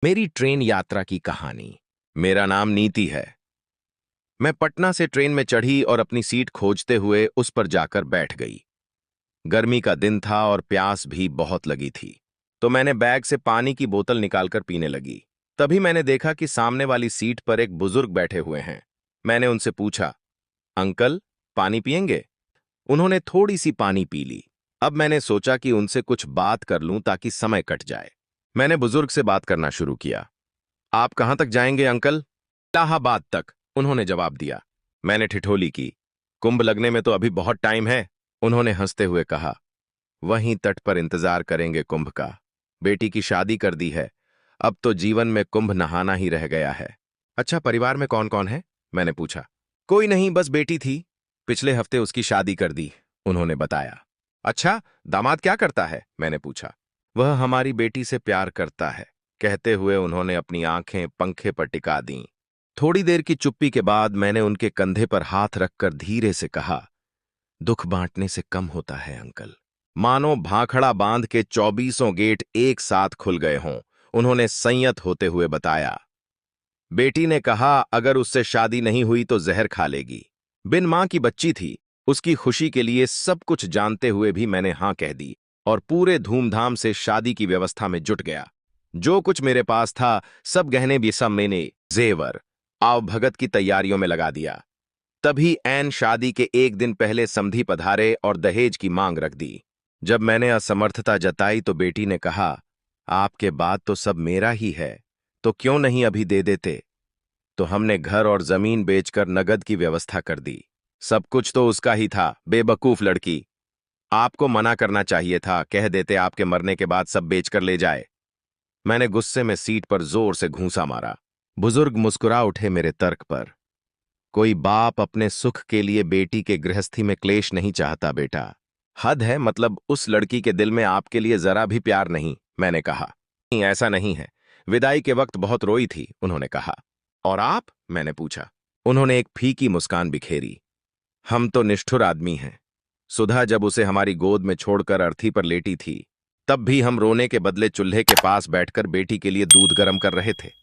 मेरी ट्रेन यात्रा की कहानी। मेरा नाम नीति है। मैं पटना से ट्रेन में चढ़ी और अपनी सीट खोजते हुए उस पर जाकर बैठ गई। गर्मी का दिन था और प्यास भी बहुत लगी थी, तो मैंने बैग से पानी की बोतल निकालकर पीने लगी। तभी मैंने देखा कि सामने वाली सीट पर एक बुजुर्ग बैठे हुए हैं। मैंने उनसे पूछा, अंकल, पानी पिएंगे? उन्होंने थोड़ी सी पानी पी ली। अब मैंने सोचा कि उनसे कुछ बात कर लूं ताकि समय कट जाए। मैंने बुजुर्ग से बात करना शुरू किया। आप कहां तक जाएंगे अंकल? इलाहाबाद तक, उन्होंने जवाब दिया। मैंने ठिठोली की। कुंभ लगने में तो अभी बहुत टाइम है। उन्होंने हंसते हुए कहा, वहीं तट पर इंतजार करेंगे कुंभ का। बेटी की शादी कर दी है, अब तो जीवन में कुंभ नहाना ही रह गया है। अच्छा, परिवार में कौन कौन है? मैंने पूछा। कोई नहीं, बस बेटी थी, पिछले हफ्ते उसकी शादी कर दी, उन्होंने बताया। अच्छा, दामाद क्या करता है? मैंने पूछा। वह हमारी बेटी से प्यार करता है, कहते हुए उन्होंने अपनी आंखें पंखे पर टिका दीं। थोड़ी देर की चुप्पी के बाद मैंने उनके कंधे पर हाथ रखकर धीरे से कहा, दुख बांटने से कम होता है अंकल। मानो भाखड़ा बांध के 24 गेट एक साथ खुल गए हों, उन्होंने संयत होते हुए बताया। बेटी ने कहा अगर उससे शादी नहीं हुई तो जहर खा लेगी। बिन मां की बच्ची थी, उसकी खुशी के लिए सब कुछ जानते हुए भी मैंने हां कह दी और पूरे धूमधाम से शादी की व्यवस्था में जुट गया। जो कुछ मेरे पास था, सब गहने भी सब मैंने जेवर आवभगत की तैयारियों में लगा दिया। तभी ऐन शादी के एक दिन पहले समधी पधारे और दहेज की मांग रख दी। जब मैंने असमर्थता जताई तो बेटी ने कहा, आपके बाद तो सब मेरा ही है, तो क्यों नहीं अभी दे देते? तो हमने घर और जमीन बेचकर नगद की व्यवस्था कर दी। सब कुछ तो उसका ही था, बेवकूफ लड़की। आपको मना करना चाहिए था, कह देते आपके मरने के बाद सब बेचकर ले जाए। मैंने गुस्से में सीट पर जोर से घूंसा मारा। बुजुर्ग मुस्कुरा उठे मेरे तर्क पर। कोई बाप अपने सुख के लिए बेटी के गृहस्थी में क्लेश नहीं चाहता बेटा। हद है, मतलब उस लड़की के दिल में आपके लिए जरा भी प्यार नहीं, मैंने कहा। नहीं, ऐसा नहीं है, विदाई के वक्त बहुत रोई थी, उन्होंने कहा। और आप? मैंने पूछा। उन्होंने एक फीकी मुस्कान बिखेरी। हम तो निष्ठुर आदमी हैं। सुधा जब उसे हमारी गोद में छोड़कर अर्थी पर लेटी थी, तब भी हम रोने के बदले चूल्हे के पास बैठकर बेटी के लिए दूध गर्म कर रहे थे।